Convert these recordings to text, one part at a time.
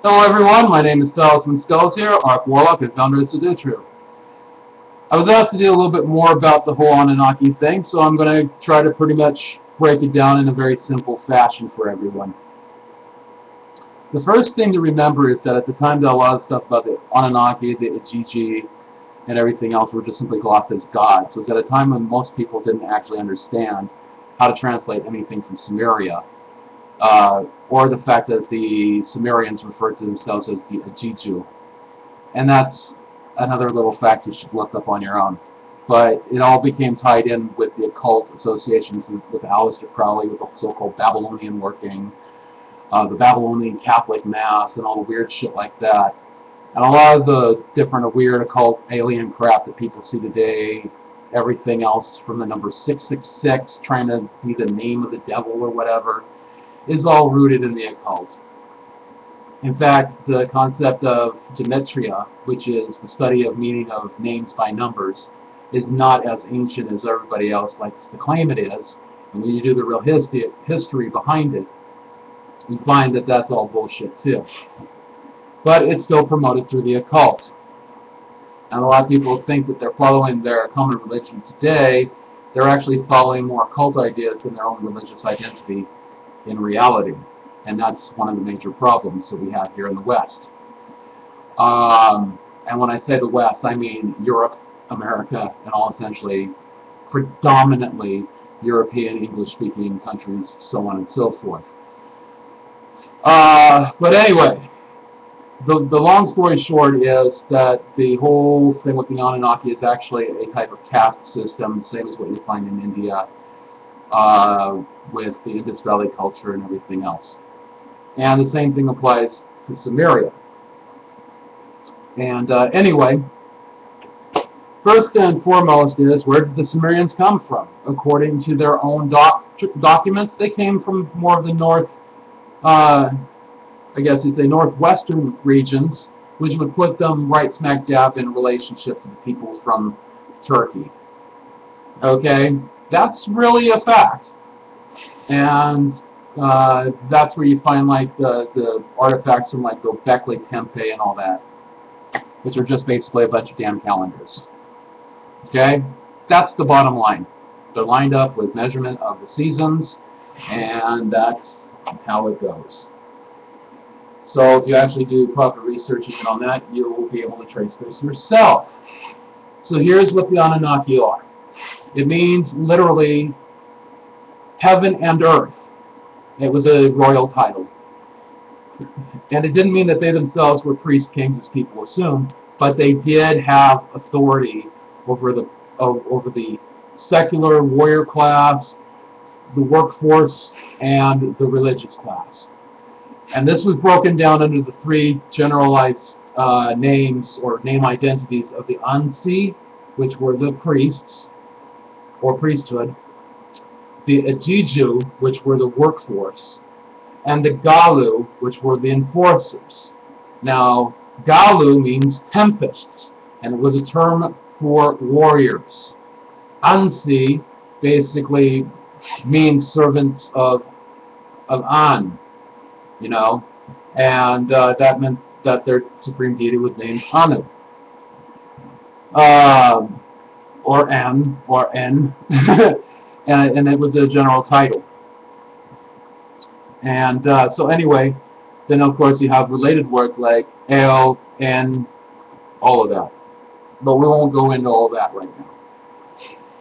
Hello everyone, my name is Talisman Skulls here, Ark Warlock and founder of Sedutru. I was asked to do a little bit more about the whole Anunnaki thing, so I'm going to try to pretty much break it down in a very simple fashion for everyone. The first thing to remember is that at the time that a lot of stuff about the Anunnaki, the Igigu, and everything else were just simply glossed as gods. So it's at a time when most people didn't actually understand how to translate anything from Sumeria. Or the fact that the Sumerians referred to themselves as the Igigu. And that's another little fact you should look up on your own. But it all became tied in with the occult associations with Aleister Crowley, with the so-called Babylonian working, the Babylonian Catholic Mass, and all the weird shit like that. And a lot of the different weird occult alien crap that people see today, everything else from the number 666, trying to be the name of the devil or whatever, is all rooted in the occult. In fact, the concept of gematria, which is the study of meaning of names by numbers, is not as ancient as everybody else likes to claim it is. And when you do the real history behind it, you find that that's all bullshit too. But it's still promoted through the occult. And a lot of people think that they're following their common religion today. They're actually following more occult ideas than their own religious identity in reality. And that's one of the major problems that we have here in the West. And when I say the West, I mean Europe, America, and all essentially predominantly European English-speaking countries, so on and so forth. But anyway, the long story short is that the whole thing with the Anunnaki is actually a type of caste system, the same as what you find in India, with the Indus Valley culture and everything else. And the same thing applies to Sumeria. And anyway, first and foremost is, where did the Sumerians come from? According to their own documents, they came from more of the north, I guess you'd say northwestern regions, which would put them right smack dab in relationship to the people from Turkey. Okay? That's really a fact. And that's where you find like the artifacts from like Göbekli Tepe and all that, which are just basically a bunch of damn calendars. Okay? That's the bottom line. They're lined up with measurement of the seasons, and that's how it goes. So if you actually do proper research even on that, you will be able to trace this yourself. So here's what the Anunnaki are. It means literally heaven and earth. It was a royal title. And it didn't mean that they themselves were priest kings as people assume, but they did have authority over the secular warrior class, the workforce, and the religious class. And this was broken down under the three generalized names or name identities of the Ansu, which were the priests or priesthood, the Igigu, which were the workforce, and the Gallu, which were the enforcers. Now, Gallu means tempests, and it was a term for warriors. Ansu basically means servants of An, you know, and that meant that their supreme deity was named Anu, or An, or N, and it was a general title. And so anyway, then of course you have related words like El, N, all of that. But we won't go into all that right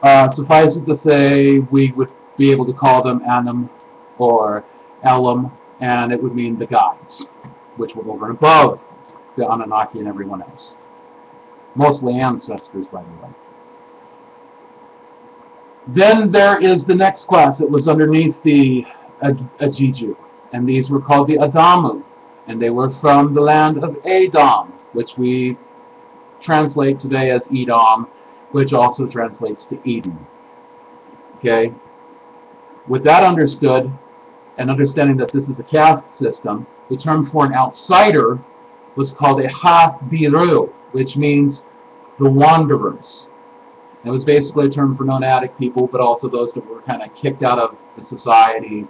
now. Suffice it to say, we would be able to call them Anym or Alyum, and it would mean the gods, which were over and above the Anunnaki and everyone else. Mostly ancestors, by the way. Then there is the next class. It was underneath the Igigu, and these were called the Adamu, and they were from the land of Edom, which we translate today as Edom, which also translates to Eden. Okay? With that understood, and understanding that this is a caste system, the term for an outsider was called a Ha Biru, which means the wanderers. It was basically a term for nomadic people, but also those that were kind of kicked out of the society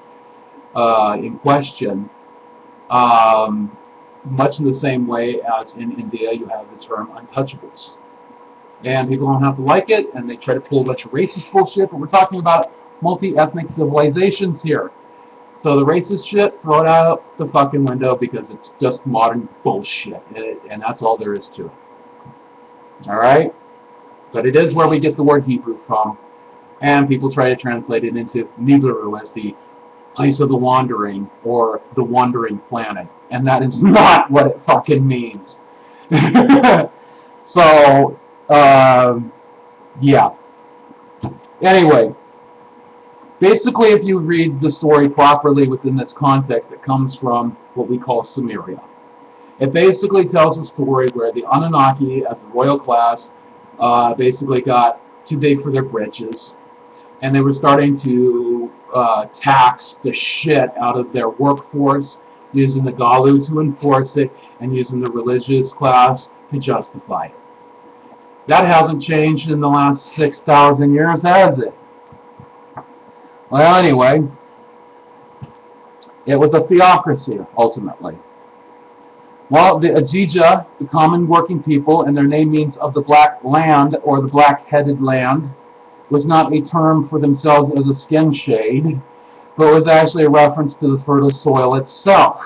in question. much in the same way as in India you have the term untouchables. And people don't have to like it, and they try to pull a bunch of racist bullshit, but we're talking about multi-ethnic civilizations here. So the racist shit, throw it out the fucking window because it's just modern bullshit, and that's all there is to it. Alright? But it is where we get the word Hebrew from, and people try to translate it into Ni-biru as the place of the wandering, or the wandering planet. And that is not what it fucking means. So, yeah. Anyway, basically if you read the story properly within this context, it comes from what we call Sumeria. It basically tells a story where the Anunnaki, as a royal class, basically got too big for their britches, and they were starting to tax the shit out of their workforce, using the Gallu to enforce it, and using the religious class to justify it. That hasn't changed in the last 6,000 years, has it? Well, anyway, it was a theocracy, ultimately. Well, the Igigu, the common working people, and their name means of the black land, or the black-headed land, was not a term for themselves as a skin shade, but was actually a reference to the fertile soil itself.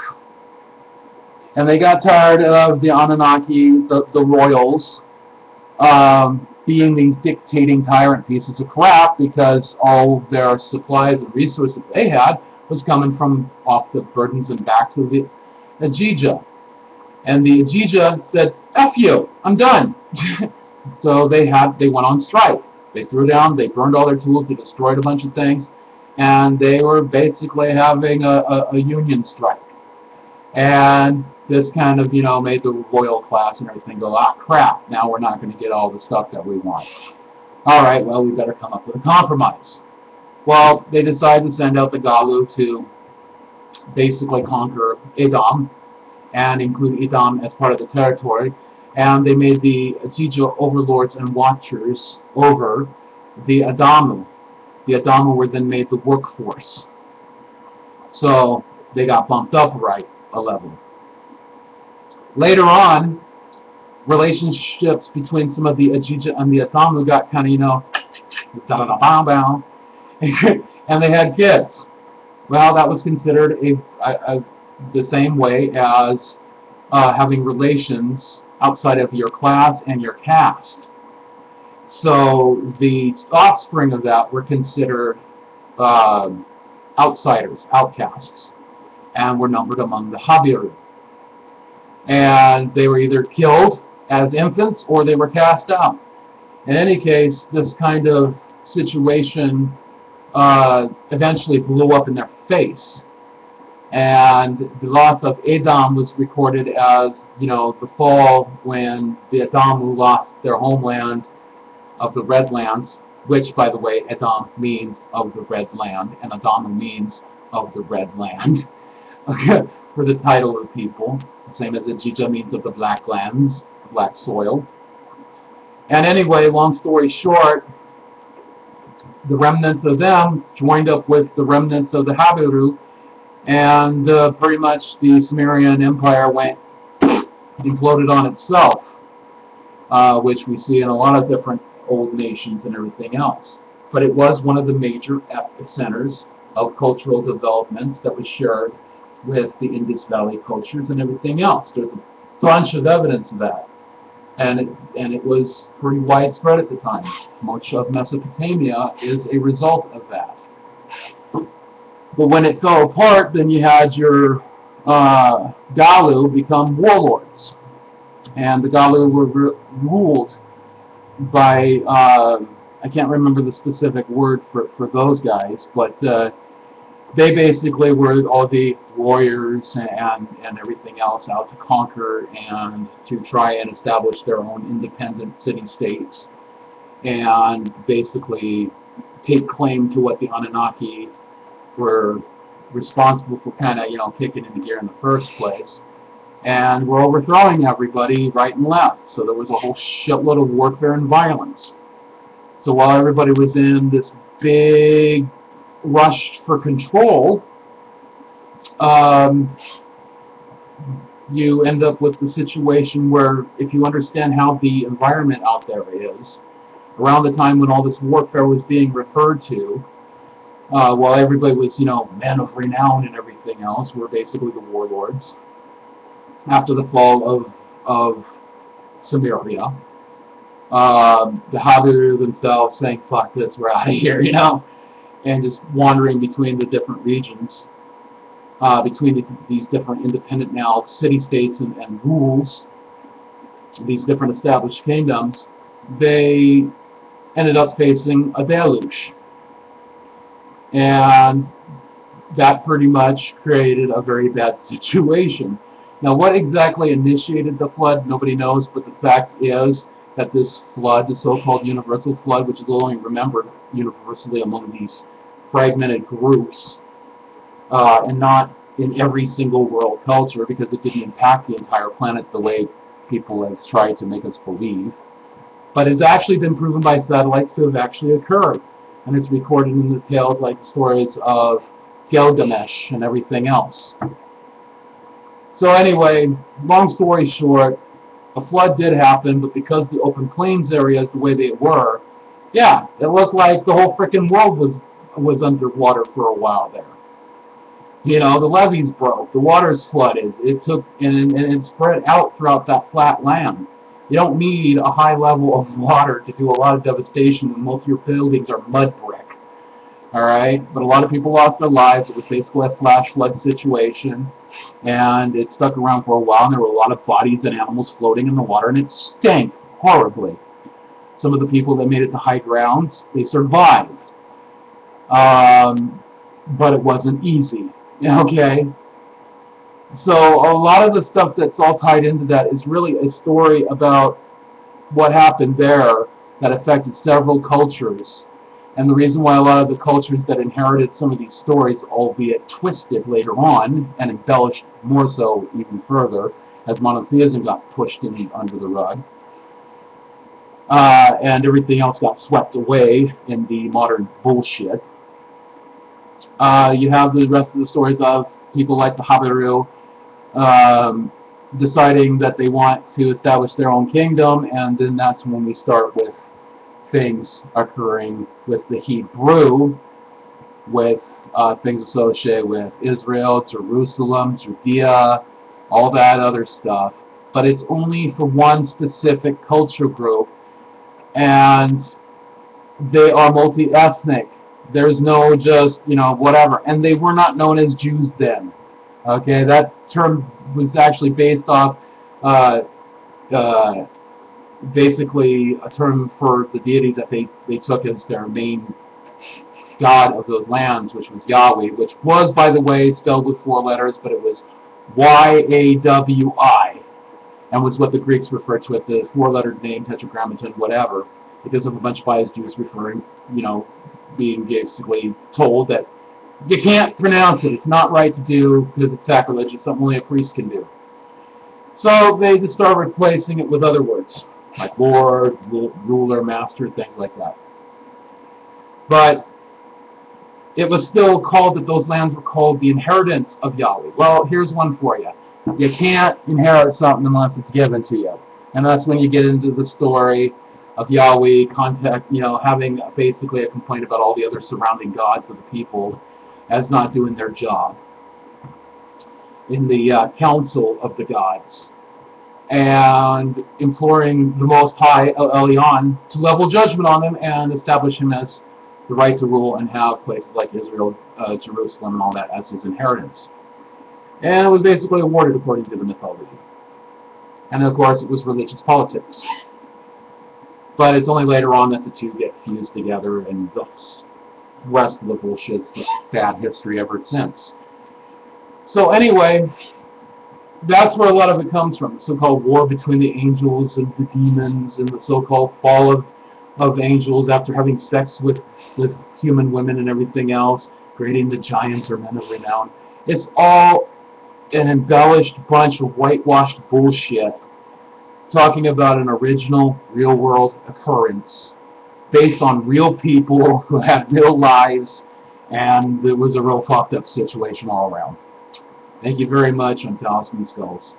And they got tired of the Anunnaki, the royals, being these dictating tyrant pieces of crap, because all their supplies and resources they had was coming from off the burdens and backs of the Igigu. And the Igigu said, "F you, I'm done." So they went on strike. They threw down, they burned all their tools, they destroyed a bunch of things, and they were basically having a union strike. And this kind of, made the royal class and everything go, ah, crap, now we're not going to get all the stuff that we want. All right, well, we better come up with a compromise. Well, they decided to send out the Gallu to basically conquer Edom and include Edom as part of the territory. And they made the Igigu overlords and watchers over the Adamu. The Adamu were then made the workforce. So they got bumped up a level. Later on, relationships between some of the Igigu and the Adamu got kind of, and they had kids. Well, that was considered the same way as having relations outside of your class and your caste. So the offspring of that were considered outsiders, outcasts, and were numbered among the Ha Biru. And they were either killed as infants or they were cast out. In any case, this kind of situation eventually blew up in their face. And the loss of Edom was recorded as, the fall when the Adamu lost their homeland of the Red Lands, which, by the way, Edom means of the Red Land, and Adamu means of the Red Land, for the title of the people, the same as Igigu means of the Black Lands, the Black Soil. And anyway, long story short, the remnants of them joined up with the remnants of the Ha Biru, and pretty much the Sumerian Empire imploded on itself, which we see in a lot of different old nations and everything else. But it was one of the major epicenters of cultural developments that was shared with the Indus Valley cultures and everything else. There's a bunch of evidence of that. And it was pretty widespread at the time. Much of Mesopotamia is a result of that. But when it fell apart, then you had your Gallu become warlords. And the Gallu were ruled by, I can't remember the specific word for those guys, but they basically were all the warriors and everything else out to conquer and to try and establish their own independent city-states and basically take claim to what the Anunnaki were responsible for kind of, kicking into gear in the first place. And were overthrowing everybody right and left. So there was a whole shitload of warfare and violence. So while everybody was in this big rush for control, you end up with the situation where, if you understand how the environment out there is, around the time when all this warfare was being referred to, while everybody was, men of renown and everything else, were basically the warlords. After the fall of Sumeria, the Ha Biru themselves saying, "Fuck this, we're out of here," and just wandering between the different regions, between these different independent now city-states and rules, these different established kingdoms. They ended up facing a deluge, and that pretty much created a very bad situation. Now, what exactly initiated the flood, nobody knows, but the fact is that this flood, the so-called universal flood, which is only remembered universally among these fragmented groups, and not in every single world culture, because it didn't impact the entire planet the way people have tried to make us believe, but it's actually been proven by satellites to have actually occurred, and it's recorded in the tales like the stories of Gilgamesh and everything else. So anyway, long story short, a flood did happen, but because the open plains areas, the way they were, yeah, it looked like the whole freaking world was underwater for a while there. The levees broke, the waters flooded, it took, and it spread out throughout that flat land. You don't need a high level of water to do a lot of devastation when most of your buildings are mud brick. Alright? But a lot of people lost their lives. It was basically a flash flood situation, and it stuck around for a while, and there were a lot of bodies and animals floating in the water, and it stank horribly. Some of the people that made it to high grounds, they survived. But it wasn't easy. Okay? So a lot of the stuff that's all tied into that is really a story about what happened there that affected several cultures. And the reason why a lot of the cultures that inherited some of these stories, albeit twisted later on, and embellished more so even further, as monotheism got pushed in under the rug, and everything else got swept away in the modern bullshit. You have the rest of the stories of people like the Ha Biru, deciding that they want to establish their own kingdom, and then that's when we start with things occurring with the Hebrew, with things associated with Israel, Jerusalem, Judea, all that other stuff. But it's only for one specific culture group, and they are multi-ethnic. There's no just, whatever. And they were not known as Jews then. Okay, that term was actually based off basically a term for the deity that they took as their main god of those lands, which was Yahweh, which was, by the way, spelled with 4 letters, but it was Y-A-W-I, and was what the Greeks referred to as the 4-lettered name, tetragrammaton, whatever, because of a bunch of biased Jews referring, being basically told that you can't pronounce it, it's not right to do because it's sacrilegious, something only a priest can do. So they just started replacing it with other words, like Lord, ruler, master, things like that. But it was still called that those lands were called the inheritance of Yahweh. Well, here's one for you. You can't inherit something unless it's given to you. And that's when you get into the story of Yahweh having basically a complaint about all the other surrounding gods of the people as not doing their job in the council of the gods, and imploring the Most High, Alyon, to level judgment on him and establish him as the right to rule and have places like Israel, Jerusalem, and all that as his inheritance. And it was basically awarded according to the mythology. And of course it was religious politics. But it's only later on that the two get fused together, and the rest of the bullshit's just bad history ever since. So anyway, that's where a lot of it comes from, the so-called war between the angels and the demons, and the so-called fall of angels after having sex with human women and everything else, creating the giants or men of renown. It's all an embellished bunch of whitewashed bullshit, talking about an original real-world occurrence based on real people who had real lives, and it was a real fucked up situation all around. Thank you very much on Talisman Skulls.